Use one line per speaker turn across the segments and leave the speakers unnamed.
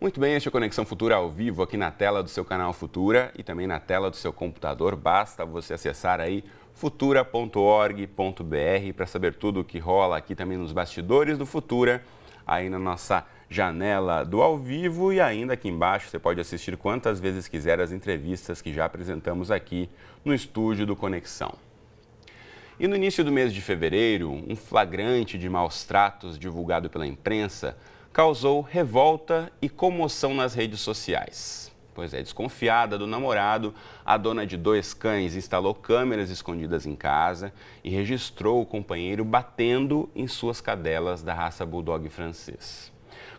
Muito bem, este é o Conexão Futura ao vivo aqui na tela do seu canal Futura e também na tela do seu computador. Basta você acessar aí futura.org.br para saber tudo o que rola aqui também nos bastidores do Futura, aí na nossa janela do ao vivo e ainda aqui embaixo você pode assistir quantas vezes quiser as entrevistas que já apresentamos aqui no estúdio do Conexão. E no início do mês de fevereiro, um flagrante de maus tratos divulgado pela imprensa causou revolta e comoção nas redes sociais. Pois é, desconfiada do namorado, a dona de 2 cães instalou câmeras escondidas em casa e registrou o companheiro batendo em suas cadelas da raça Bulldog francês.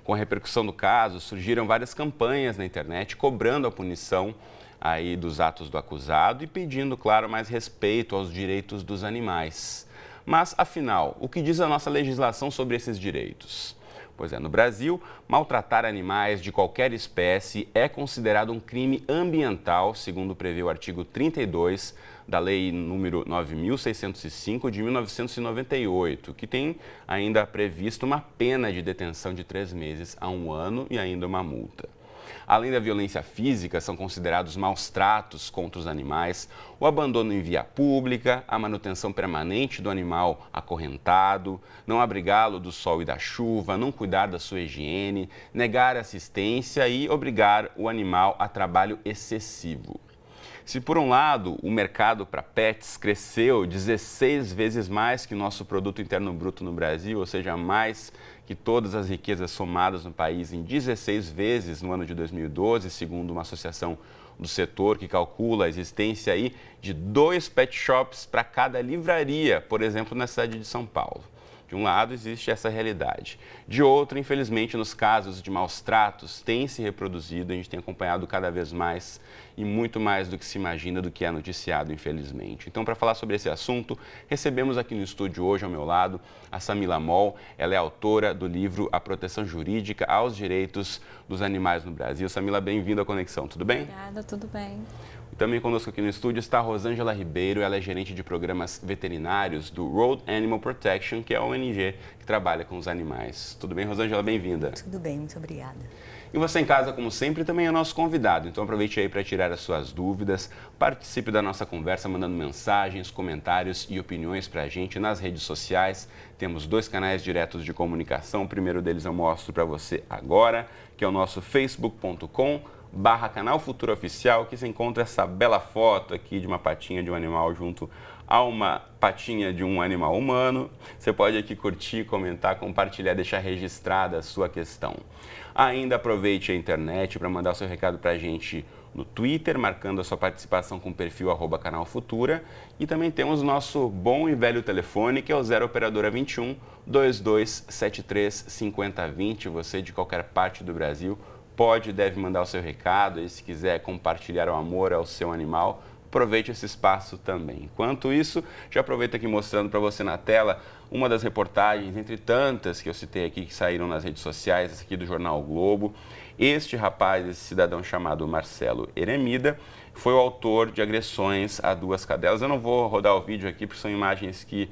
Com a repercussão do caso, surgiram várias campanhas na internet cobrando a punição aí dos atos do acusado e pedindo, claro, mais respeito aos direitos dos animais. Mas, afinal, o que diz a nossa legislação sobre esses direitos? Pois é, no Brasil, maltratar animais de qualquer espécie é considerado um crime ambiental, segundo prevê o artigo 32 da Lei número 9.605 de 1998, que tem ainda previsto uma pena de detenção de 3 meses a 1 ano e ainda uma multa. Além da violência física, são considerados maus tratos contra os animais, o abandono em via pública, a manutenção permanente do animal acorrentado, não abrigá-lo do sol e da chuva, não cuidar da sua higiene, negar assistência e obrigar o animal a trabalho excessivo. Se, por um lado, o mercado para pets cresceu 16 vezes mais que o nosso produto interno bruto no Brasil, ou seja, mais que todas as riquezas somadas no país em 16 vezes no ano de 2012, segundo uma associação do setor que calcula a existência aí de 2 pet shops para cada livraria, por exemplo, na cidade de São Paulo. De um lado, existe essa realidade. De outro, infelizmente, nos casos de maus tratos, tem se reproduzido, a gente tem acompanhado cada vez mais e muito mais do que se imagina do que é noticiado, infelizmente. Então, para falar sobre esse assunto, recebemos aqui no estúdio hoje, ao meu lado, a Samila Moll. Ela é autora do livro A Proteção Jurídica aos Direitos dos Animais no Brasil. Samila, bem-vinda à Conexão, tudo bem?
Obrigada, tudo bem.
Também conosco aqui no estúdio está a Rosângela Ribeiro, ela é gerente de programas veterinários do Road Animal Protection, que é a ONG que trabalha com os animais. Tudo bem, Rosângela? Bem-vinda.
Tudo bem, muito obrigada.
E você em casa, como sempre, também é nosso convidado, então aproveite aí para tirar as suas dúvidas, participe da nossa conversa mandando mensagens, comentários e opiniões para a gente nas redes sociais. Temos 2 canais diretos de comunicação, o primeiro deles eu mostro para você agora, que é o nosso facebook.com/canal Futura Oficial, que se encontra essa bela foto aqui de uma patinha de um animal junto a uma patinha de um animal humano. Você pode aqui curtir, comentar, compartilhar, deixar registrada a sua questão. Ainda aproveite a internet para mandar o seu recado para a gente no Twitter, marcando a sua participação com o perfil @canal Futura. E também temos o nosso bom e velho telefone, que é o 0 Operadora 21 2273 5020. Você de qualquer parte do Brasil pode e deve mandar o seu recado, e se quiser compartilhar o amor ao seu animal, aproveite esse espaço também. Enquanto isso, já aproveito aqui mostrando para você na tela uma das reportagens, entre tantas que eu citei aqui, que saíram nas redes sociais, essa aqui do jornal o Globo. Este rapaz, esse cidadão chamado Marcelo Eremida, foi o autor de agressões a 2 cadelas. Eu não vou rodar o vídeo aqui, porque são imagens que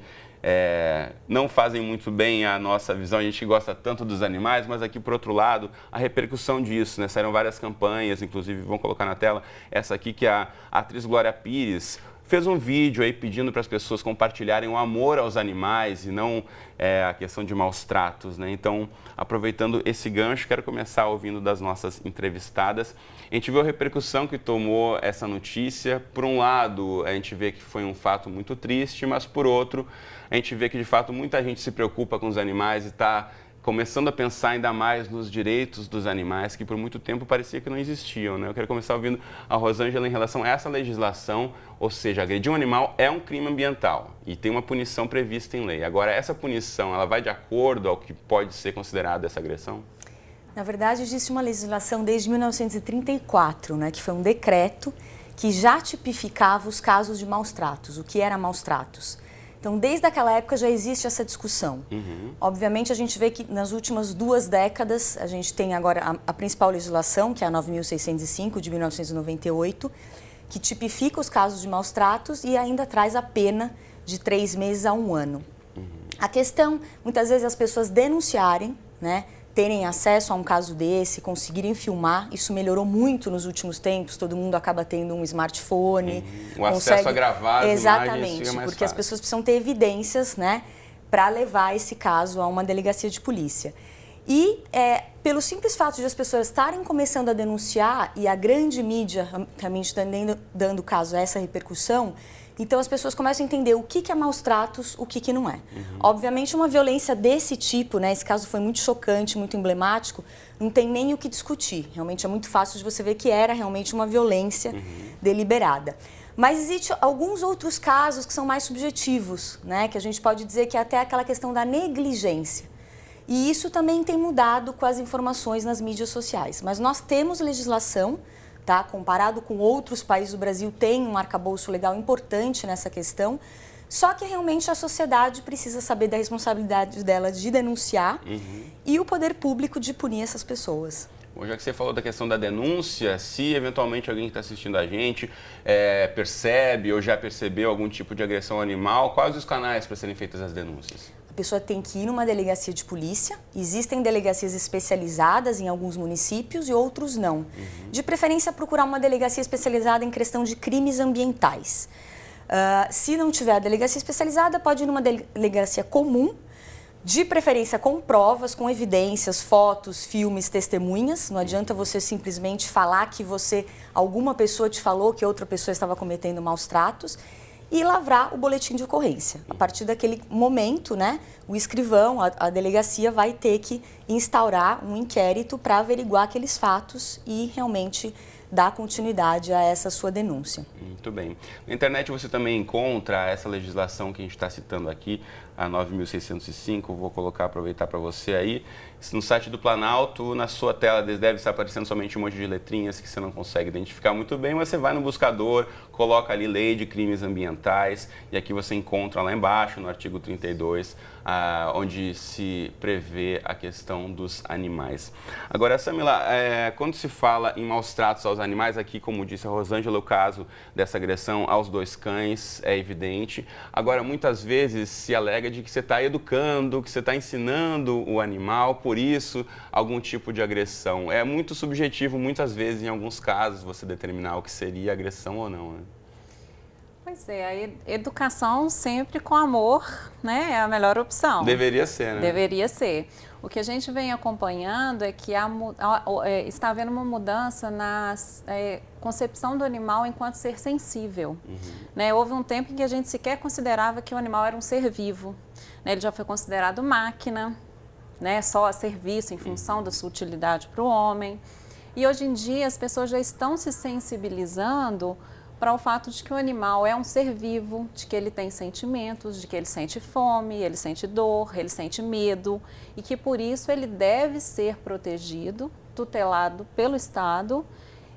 não fazem muito bem a nossa visão, a gente gosta tanto dos animais, mas aqui, por outro lado, a repercussão disso, né? Saíram várias campanhas, inclusive, vamos colocar na tela, essa aqui que a atriz Glória Pires fez um vídeo aí pedindo para as pessoas compartilharem o amor aos animais e não a questão de maus tratos, né? Então, aproveitando esse gancho, quero começar ouvindo das nossas entrevistadas. A gente viu a repercussão que tomou essa notícia. Por um lado, a gente vê que foi um fato muito triste, mas por outro, a gente vê que de fato muita gente se preocupa com os animais e está começando a pensar ainda mais nos direitos dos animais, que por muito tempo parecia que não existiam, né? Eu quero começar ouvindo a Rosângela em relação a essa legislação, ou seja, agredir um animal é um crime ambiental e tem uma punição prevista em lei. Agora, essa punição, ela vai de acordo ao que pode ser considerado essa agressão?
Na verdade, existe uma legislação desde 1934, né, que foi um decreto que já tipificava os casos de maus tratos, o que era maus tratos. Então, desde aquela época já existe essa discussão. Obviamente, a gente vê que nas últimas 2 décadas, a gente tem agora a principal legislação, que é a 9.605 de 1998, que tipifica os casos de maus tratos e ainda traz a pena de 3 meses a 1 ano. A questão, muitas vezes, as pessoas denunciarem, né, terem acesso a um caso desse, conseguirem filmar. Isso melhorou muito nos últimos tempos, todo mundo acaba tendo um smartphone.
O acesso a gravar as
Exatamente,
imagens fica mais
porque
fácil.
as pessoas precisam ter evidências, né, para levar esse caso a uma delegacia de polícia. E pelo simples fato de as pessoas estarem começando a denunciar e a grande mídia realmente dando caso a essa repercussão, então as pessoas começam a entender o que é maus tratos, o que não é. Obviamente uma violência desse tipo, né, esse caso foi muito chocante, muito emblemático, não tem nem o que discutir. Realmente é muito fácil de você ver que era realmente uma violência deliberada. Mas existem alguns outros casos que são mais subjetivos, né, que a gente pode dizer que é até aquela questão da negligência. E isso também tem mudado com as informações nas mídias sociais. Mas nós temos legislação, tá? Comparado com outros países, o Brasil tem um arcabouço legal importante nessa questão. Só que realmente a sociedade precisa saber da responsabilidade dela de denunciar e o poder público de punir essas pessoas.
Bom, já que você falou da questão da denúncia, se eventualmente alguém que está assistindo a gente percebe ou já percebeu algum tipo de agressão animal, quais os canais para serem feitas as denúncias?
A pessoa tem que ir numa delegacia de polícia. Existem delegacias especializadas em alguns municípios e outros não. De preferência, procurar uma delegacia especializada em questão de crimes ambientais. Se não tiver a delegacia especializada, pode ir numa delegacia comum, de preferência com provas, com evidências, fotos, filmes, testemunhas. Não adianta você simplesmente falar que alguma pessoa te falou que outra pessoa estava cometendo maus tratos. E lavrar o boletim de ocorrência. A partir daquele momento, né, o escrivão, a delegacia vai ter que instaurar um inquérito para averiguar aqueles fatos e realmente dar continuidade a essa sua denúncia.
Muito bem. Na internet você também encontra essa legislação que a gente está citando aqui, a 9.605, vou aproveitar para você aí. No site do Planalto, na sua tela deve estar aparecendo somente um monte de letrinhas que você não consegue identificar muito bem, mas você vai no buscador, coloca ali Lei de Crimes Ambientais e aqui você encontra lá embaixo, no artigo 32, onde se prevê a questão dos animais. Agora, Samila, quando se fala em maus tratos aos animais, aqui, como disse a Rosângela, o caso dessa agressão aos 2 cães é evidente. Agora, muitas vezes se alega de que você está educando, que você está ensinando o animal, por isso, algum tipo de agressão. É muito subjetivo, muitas vezes, em alguns casos, você determinar o que seria agressão ou não, né?
Pois é, a educação sempre com amor, né, é a melhor opção.
Deveria ser, né?
Deveria ser. O que a gente vem acompanhando é que está havendo uma mudança na concepção do animal enquanto ser sensível. Né? Houve um tempo em que a gente sequer considerava que o animal era um ser vivo. Né? Ele já foi considerado máquina, né? Só a serviço em função da sua utilidade para o homem. E hoje em dia as pessoas já estão se sensibilizando para o fato de que o animal é um ser vivo, de que ele tem sentimentos, de que ele sente fome, ele sente dor, ele sente medo e que por isso ele deve ser protegido, tutelado pelo Estado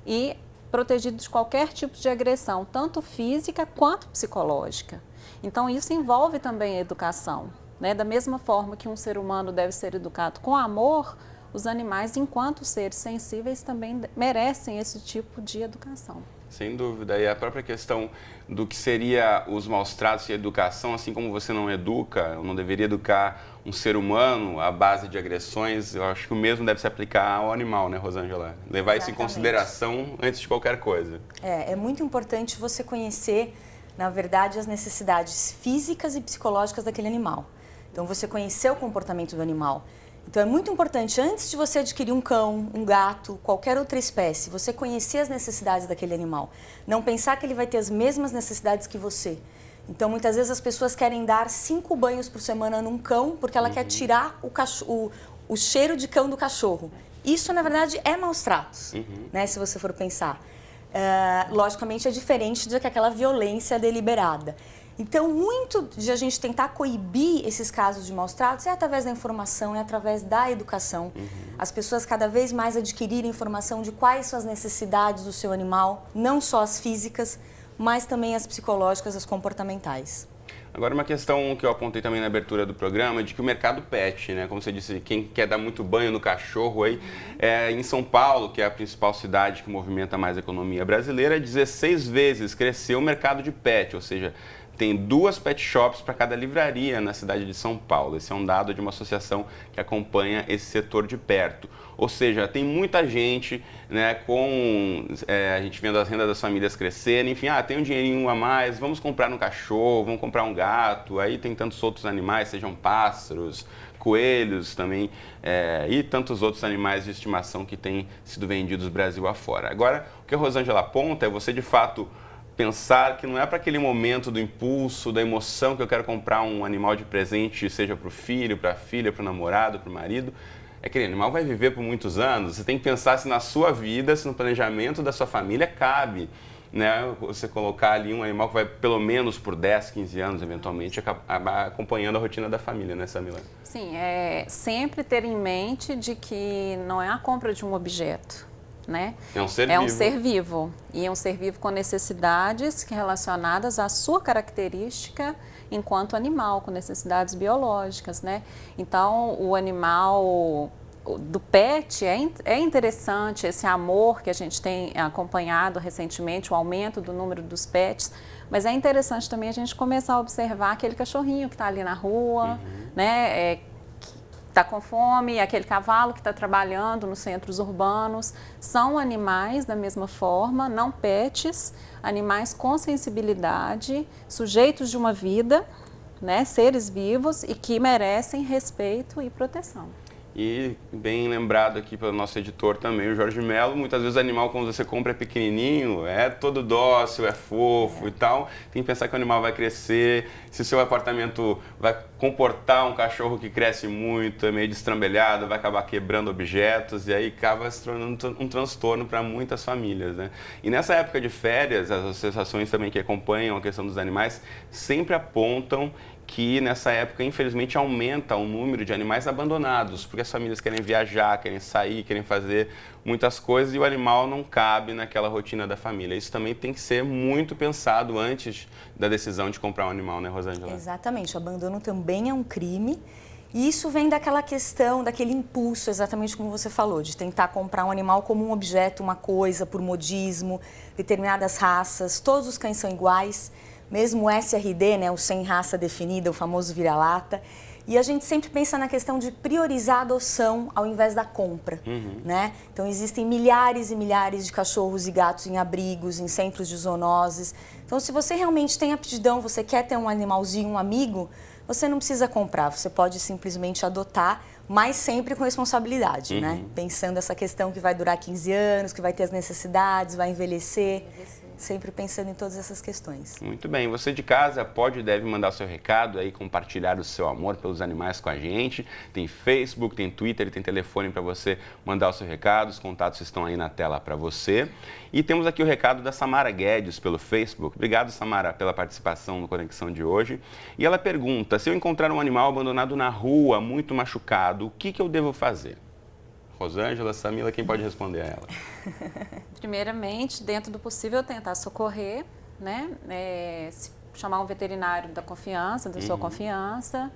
e protegido de qualquer tipo de agressão, tanto física quanto psicológica. Então isso envolve também a educação, né? Da mesma forma que um ser humano deve ser educado com amor, os animais, enquanto seres sensíveis, também merecem esse tipo de educação.
Sem dúvida. E a própria questão do que seria os maus tratos e a educação, assim como você não educa, não deveria educar um ser humano à base de agressões, eu acho que o mesmo deve se aplicar ao animal, né, Rosângela? Levar isso em consideração antes de qualquer coisa.
É muito importante você conhecer, na verdade, as necessidades físicas e psicológicas daquele animal. Então, você conhecer o comportamento do animal. Então, é muito importante, antes de você adquirir um cão, um gato, qualquer outra espécie, você conhecer as necessidades daquele animal. Não pensar que ele vai ter as mesmas necessidades que você. Então, muitas vezes as pessoas querem dar 5 banhos por semana num cão porque ela quer tirar o cheiro de cão do cachorro. Isso, na verdade, é maus tratos, né, se você for pensar. Logicamente, é diferente do que aquela violência deliberada. Então, muito de a gente tentar coibir esses casos de maus tratos é através da informação, é através da educação. As pessoas cada vez mais adquirirem informação de quais são as necessidades do seu animal, não só as físicas, mas também as psicológicas, as comportamentais.
Agora, uma questão que eu apontei também na abertura do programa é de que o mercado pet, né? Como você disse, quem quer dar muito banho no cachorro aí, em São Paulo, que é a principal cidade que movimenta mais a economia brasileira, 16 vezes cresceu o mercado de pet, ou seja, tem 2 pet shops para cada livraria na cidade de São Paulo. Esse é um dado de uma associação que acompanha esse setor de perto. Ou seja, tem muita gente, né, a gente vendo as rendas das famílias crescerem, enfim, tem um dinheirinho a mais, vamos comprar um cachorro, vamos comprar um gato, aí tem tantos outros animais, sejam pássaros, coelhos também, e tantos outros animais de estimação que têm sido vendidos Brasil afora. Agora, o que a Rosângela aponta é você, de fato, pensar que não é para aquele momento do impulso, da emoção que eu quero comprar um animal de presente, seja para o filho, para a filha, para o namorado, para o marido. Aquele animal vai viver por muitos anos. Você tem que pensar se na sua vida, se no planejamento da sua família cabe, né, você colocar ali um animal que vai pelo menos por 10, 15 anos, eventualmente, acompanhando a rotina da família, né, Samila?
Sim, sempre ter em mente de que não é a compra de um objeto, né?
É um ser vivo.
É um ser vivo. E é um ser vivo com necessidades relacionadas à sua característica enquanto animal, com necessidades biológicas, né? Então, o animal do pet é interessante, esse amor que a gente tem acompanhado recentemente, o aumento do número dos pets, mas é interessante também a gente começar a observar aquele cachorrinho que está ali na rua, né? Está com fome, aquele cavalo que está trabalhando nos centros urbanos. São animais da mesma forma, não pets, animais com sensibilidade, sujeitos de uma vida, né, seres vivos e que merecem respeito e proteção.
E bem lembrado aqui pelo nosso editor também, o Jorge Melo, muitas vezes o animal, quando você compra, é pequenininho, é todo dócil, é fofo e tal. Tem que pensar que o animal vai crescer, se o seu apartamento vai comportar um cachorro que cresce muito, é meio destrambelhado, vai acabar quebrando objetos e aí acaba se tornando um transtorno para muitas famílias, né? E nessa época de férias, as associações também que acompanham a questão dos animais sempre apontam que nessa época, infelizmente, aumenta o número de animais abandonados, porque as famílias querem viajar, querem sair, querem fazer muitas coisas e o animal não cabe naquela rotina da família. Isso também tem que ser muito pensado antes da decisão de comprar um animal, né, Rosângela?
Exatamente, o abandono também é um crime. E isso vem daquela questão, daquele impulso, exatamente como você falou, de tentar comprar um animal como um objeto, uma coisa, por modismo, determinadas raças, todos os cães são iguais. Mesmo o SRD, né, o sem raça definida, o famoso vira-lata. E a gente sempre pensa na questão de priorizar a adoção ao invés da compra, né? Então existem milhares e milhares de cachorros e gatos em abrigos, em centros de zoonoses. Então se você realmente tem aptidão, você quer ter um animalzinho, um amigo, você não precisa comprar, você pode simplesmente adotar, mas sempre com responsabilidade, né? Pensando essa questão que vai durar 15 anos, que vai ter as necessidades, vai envelhecer. Sempre pensando em todas essas questões.
Muito bem. Você de casa pode e deve mandar seu recado aí, compartilhar o seu amor pelos animais com a gente. Tem Facebook, tem Twitter e tem telefone para você mandar o seu recado. Os contatos estão aí na tela para você. E temos aqui o recado da Samara Guedes pelo Facebook. Obrigado, Samara, pela participação no Conexão de hoje. E ela pergunta, se eu encontrar um animal abandonado na rua, muito machucado, o que eu devo fazer? Rosângela, Samila, quem pode responder a ela?
Primeiramente, dentro do possível, tentar socorrer, né? Chamar um veterinário da confiança, da sua confiança.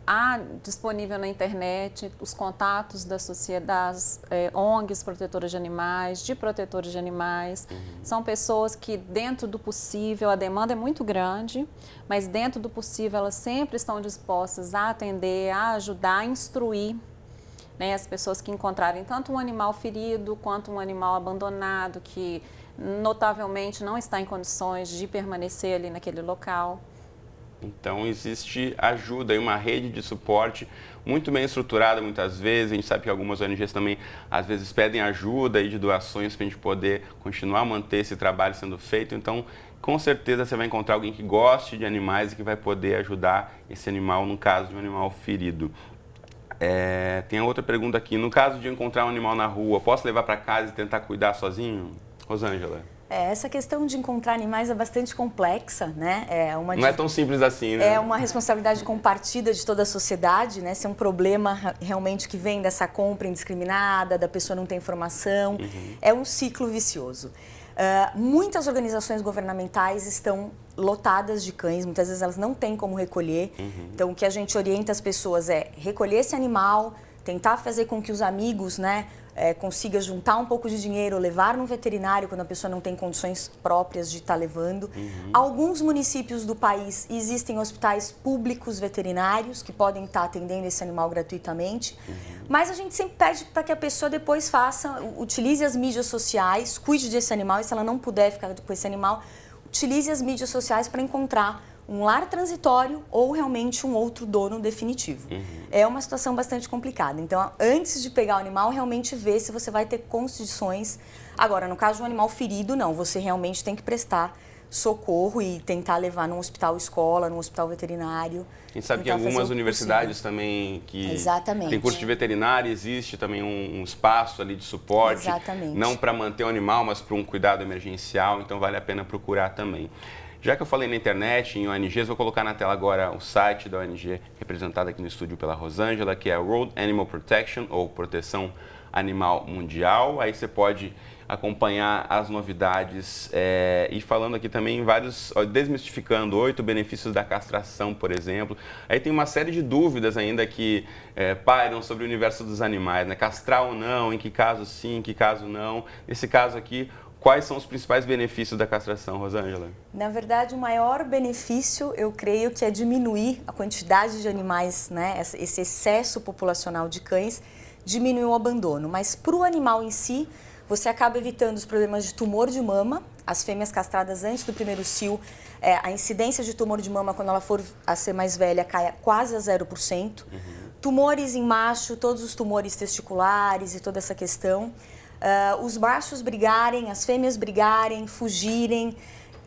Há disponível na internet os contatos das sociedades, ONGs protetoras de animais, de protetores de animais. São pessoas que, dentro do possível, a demanda é muito grande, mas dentro do possível elas sempre estão dispostas a atender, a ajudar, a instruir, né, as pessoas que encontrarem tanto um animal ferido quanto um animal abandonado que notavelmente não está em condições de permanecer ali naquele local.
Então existe ajuda e uma rede de suporte muito bem estruturada muitas vezes. A gente sabe que algumas ONGs também às vezes pedem ajuda e de doações para a gente poder continuar a manter esse trabalho sendo feito. Então com certeza você vai encontrar alguém que goste de animais e que vai poder ajudar esse animal no caso de um animal ferido. Tem outra pergunta aqui. No caso de encontrar um animal na rua, posso levar para casa e tentar cuidar sozinho? Rosângela.
Essa questão de encontrar animais é bastante complexa, né?
Não é tão simples assim, né?
É uma responsabilidade compartida de toda a sociedade, né? Se é um problema realmente que vem dessa compra indiscriminada, da pessoa não ter informação, é um ciclo vicioso. Muitas organizações governamentais estão lotadas de cães, muitas vezes elas não têm como recolher. Então, o que a gente orienta as pessoas é recolher esse animal, tentar fazer com que os amigos, né, consiga juntar um pouco de dinheiro, levar no veterinário quando a pessoa não tem condições próprias de estar levando. Alguns municípios do país existem hospitais públicos veterinários que podem estar atendendo esse animal gratuitamente, mas a gente sempre pede para que a pessoa depois utilize as mídias sociais, cuide desse animal, e se ela não puder ficar com esse animal, utilize as mídias sociais para encontrar um lar transitório ou realmente um outro dono definitivo. É uma situação bastante complicada. Então, antes de pegar o animal, realmente ver se você vai ter condições. Agora, no caso de um animal ferido, não. Você realmente tem que prestar socorro e tentar levar num hospital escola, num hospital veterinário.
A gente sabe que em algumas universidades também que tem curso de veterinária, existe também um espaço ali de suporte.
Exatamente.
Não para manter o animal, mas para um cuidado emergencial. Então, vale a pena procurar também. Já que eu falei na internet, em ONGs, vou colocar na tela agora o site da ONG, representado aqui no estúdio pela Rosângela, que é World Animal Protection, ou Proteção Animal Mundial. Aí você pode acompanhar as novidades e falando aqui também desmistificando 8 benefícios da castração, por exemplo. Aí tem uma série de dúvidas ainda que pairam sobre o universo dos animais, né? Castrar ou não, em que caso sim, em que caso não. Nesse caso aqui, quais são os principais benefícios da castração, Rosângela?
Na verdade, o maior benefício, eu creio que é diminuir a quantidade de animais, né? Esse excesso populacional de cães, diminuir o abandono. Mas para o animal em si, você acaba evitando os problemas de tumor de mama. As fêmeas castradas antes do primeiro cio, a incidência de tumor de mama, quando ela for a ser mais velha, cai quase a 0%. Tumores em macho, todos os tumores testiculares e toda essa questão. Os machos brigarem, as fêmeas brigarem, fugirem,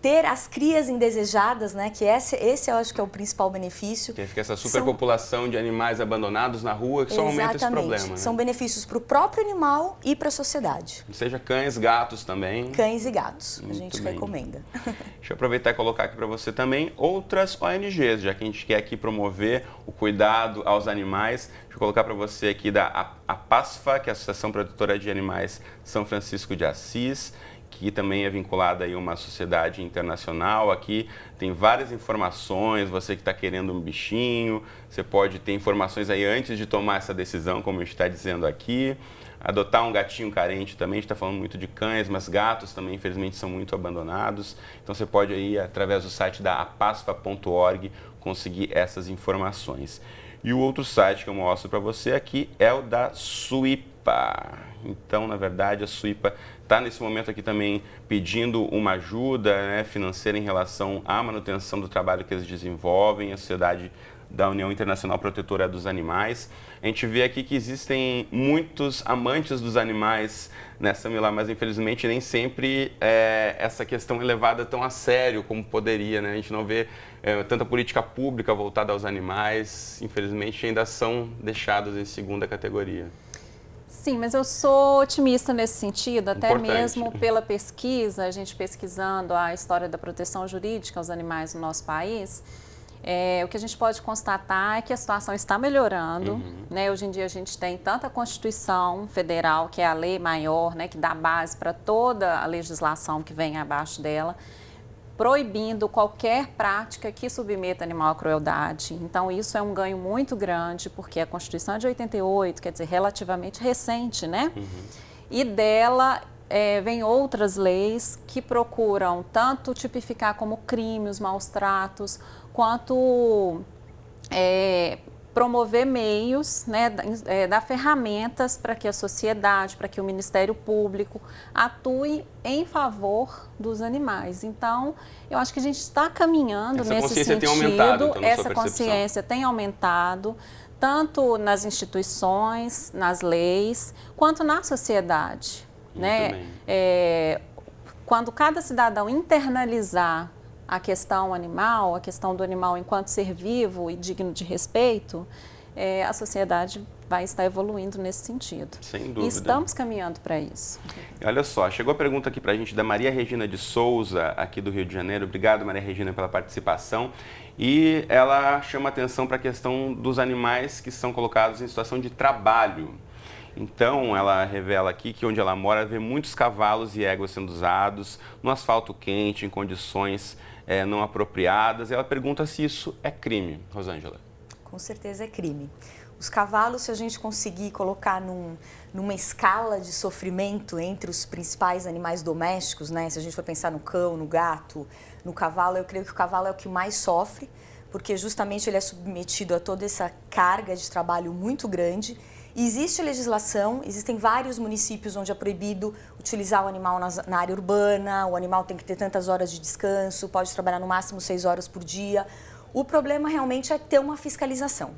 ter as crias indesejadas, né? Que esse eu acho que é o principal benefício.
Que fica essa superpopulação de animais abandonados na rua, que só aumenta esse problema. Né?
São benefícios para o próprio animal e para a sociedade.
Seja cães, gatos também.
Cães e gatos,
Muito
a gente
bem.
Recomenda.
Deixa eu aproveitar e colocar aqui para você também outras ONGs, já que a gente quer aqui promover o cuidado aos animais. Deixa eu colocar para você aqui da APASFA, que é a Associação Protetora de Animais São Francisco de Assis, que também é vinculada a uma sociedade internacional. Aqui tem várias informações, você que está querendo um bichinho, você pode ter informações aí antes de tomar essa decisão, como a gente está dizendo aqui. Adotar um gatinho carente também, a gente está falando muito de cães, mas gatos também, infelizmente, são muito abandonados. Então você pode aí, através do site da apasfa.org, conseguir essas informações. E o outro site que eu mostro para você aqui é o da SUIPA. Então, na verdade, a SUIPA está nesse momento aqui também pedindo uma ajuda, né, financeira em relação à manutenção do trabalho que eles desenvolvem, a Sociedade da União Internacional Protetora dos Animais. A gente vê aqui que existem muitos amantes dos animais nessa Milá, mas infelizmente nem sempre essa questão é levada tão a sério como poderia, né? A gente não vê tanta política pública voltada aos animais, infelizmente ainda são deixados em segunda categoria.
Sim, mas eu sou otimista nesse sentido, até
Importante.
mesmo pela pesquisa, a gente pesquisando a história da proteção jurídica aos animais no nosso país. O que a gente pode constatar é que a situação está melhorando, né? Hoje em dia a gente tem tanto a Constituição Federal, que é a lei maior, né, que dá base para toda a legislação que vem abaixo dela, proibindo qualquer prática que submeta animal à crueldade. Então isso é um ganho muito grande, porque a Constituição é de 88, quer dizer, relativamente recente, né? E dela vem outras leis que procuram tanto tipificar como crime os maus tratos, quanto promover meios, né, dar ferramentas para que a sociedade, para que o Ministério Público atue em favor dos animais. Então, eu acho que a gente está caminhando nesse sentido. Tem aumentado, então, essa consciência tem aumentado, tanto nas instituições, nas leis, quanto na sociedade. Né? Quando cada cidadão internalizar a questão animal, a questão do animal enquanto ser vivo e digno de respeito, a sociedade vai estar evoluindo nesse sentido.
Sem dúvida.
E estamos caminhando para isso.
Olha só, chegou a pergunta aqui para a gente da Maria Regina de Souza, aqui do Rio de Janeiro. Obrigado, Maria Regina, pela participação. E ela chama atenção para a questão dos animais que são colocados em situação de trabalho. Então, ela revela aqui que onde ela mora vê muitos cavalos e éguas sendo usados no asfalto quente, em condições não apropriadas. Ela pergunta se isso é crime, Rosângela.
Com certeza é crime. Os cavalos, se a gente conseguir colocar numa escala de sofrimento entre os principais animais domésticos, né? Se a gente for pensar no cão, no gato, no cavalo, eu creio que o cavalo é o que mais sofre, porque justamente ele é submetido a toda essa carga de trabalho muito grande. E existe legislação, existem vários municípios onde é proibido utilizar o animal na área urbana, o animal tem que ter tantas horas de descanso, pode trabalhar no máximo 6 horas por dia. O problema realmente é ter uma fiscalização.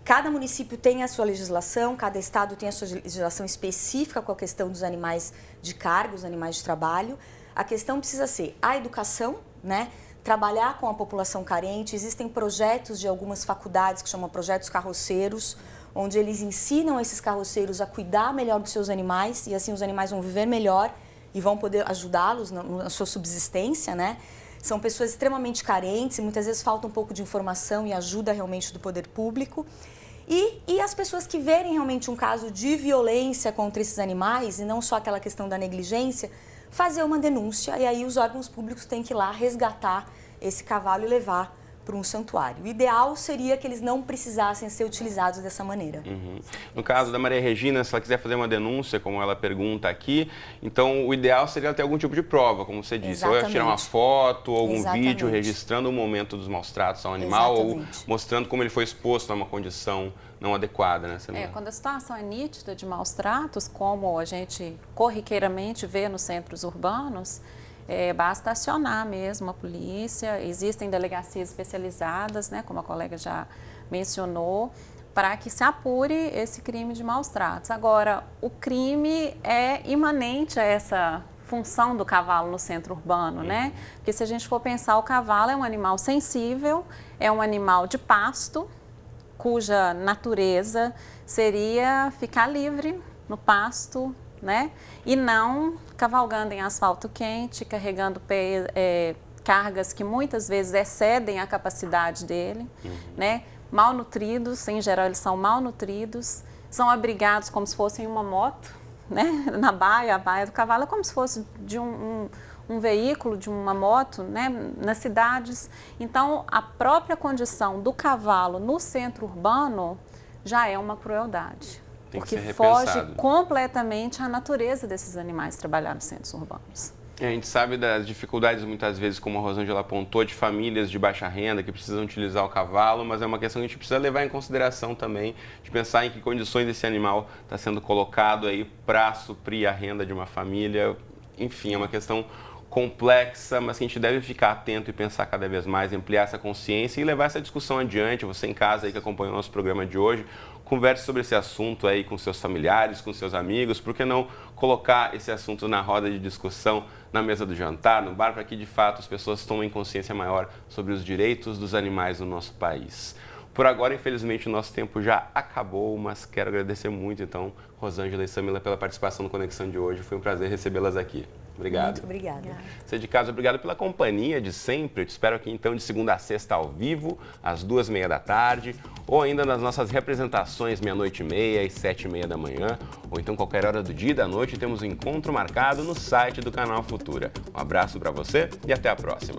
Cada município tem a sua legislação, cada estado tem a sua legislação específica com a questão dos animais de carga, os animais de trabalho. A questão precisa ser a educação, né? Trabalhar com a população carente. Existem projetos de algumas faculdades que chamam projetos carroceiros, onde eles ensinam esses carroceiros a cuidar melhor dos seus animais e assim os animais vão viver melhor e vão poder ajudá-los na sua subsistência, né? São pessoas extremamente carentes e muitas vezes falta um pouco de informação e ajuda realmente do poder público. E as pessoas que verem realmente um caso de violência contra esses animais, e não só aquela questão da negligência, fazer uma denúncia e aí os órgãos públicos têm que ir lá resgatar esse cavalo e levar para um santuário. O ideal seria que eles não precisassem ser utilizados dessa maneira.
No caso da Maria Regina, se ela quiser fazer uma denúncia, como ela pergunta aqui, então o ideal seria ela ter algum tipo de prova, como você disse. Exatamente. Ou tirar uma foto, ou algum vídeo registrando o momento dos maus tratos ao animal,
Exatamente.
Ou mostrando como ele foi exposto a uma condição não adequada, né?
Quando a situação é nítida de maus tratos, como a gente corriqueiramente vê nos centros urbanos, basta acionar mesmo a polícia, existem delegacias especializadas, né, como a colega já mencionou, para que se apure esse crime de maus tratos. Agora, o crime é imanente a essa função do cavalo no centro urbano, né? Porque se a gente for pensar, o cavalo é um animal sensível, é um animal de pasto, cuja natureza seria ficar livre no pasto, né? E não cavalgando em asfalto quente, carregando cargas que muitas vezes excedem a capacidade dele, né? Malnutridos, em geral eles são malnutridos, são abrigados como se fossem uma moto, né? Na baia, a baia do cavalo é como se fosse de um veículo, de uma moto, né? Nas cidades. Então, a própria condição do cavalo no centro urbano já é uma crueldade. Porque foge completamente à natureza desses animais trabalhar nos centros urbanos.
A gente sabe das dificuldades, muitas vezes, como a Rosângela apontou, de famílias de baixa renda que precisam utilizar o cavalo, mas é uma questão que a gente precisa levar em consideração também, de pensar em que condições esse animal está sendo colocado aí para suprir a renda de uma família. Enfim, é uma questão complexa, mas que a gente deve ficar atento e pensar cada vez mais, ampliar essa consciência e levar essa discussão adiante. Você em casa aí que acompanha o nosso programa de hoje, converse sobre esse assunto aí com seus familiares, com seus amigos. Por que não colocar esse assunto na roda de discussão, na mesa do jantar, no bar, para que de fato as pessoas tomem consciência maior sobre os direitos dos animais no nosso país. Por agora, infelizmente, o nosso tempo já acabou, mas quero agradecer muito, então, Rosângela e Samila pela participação no Conexão de hoje. Foi um prazer recebê-las aqui. Obrigado.
Muito obrigada.
Você de casa, obrigado pela companhia de sempre. Eu te espero aqui, então, de segunda a sexta ao vivo, às 2h30 ou ainda nas nossas representações, 00:30 e 7h30 da manhã, ou então qualquer hora do dia e da noite, temos um encontro marcado no site do Canal Futura. Um abraço para você e até a próxima.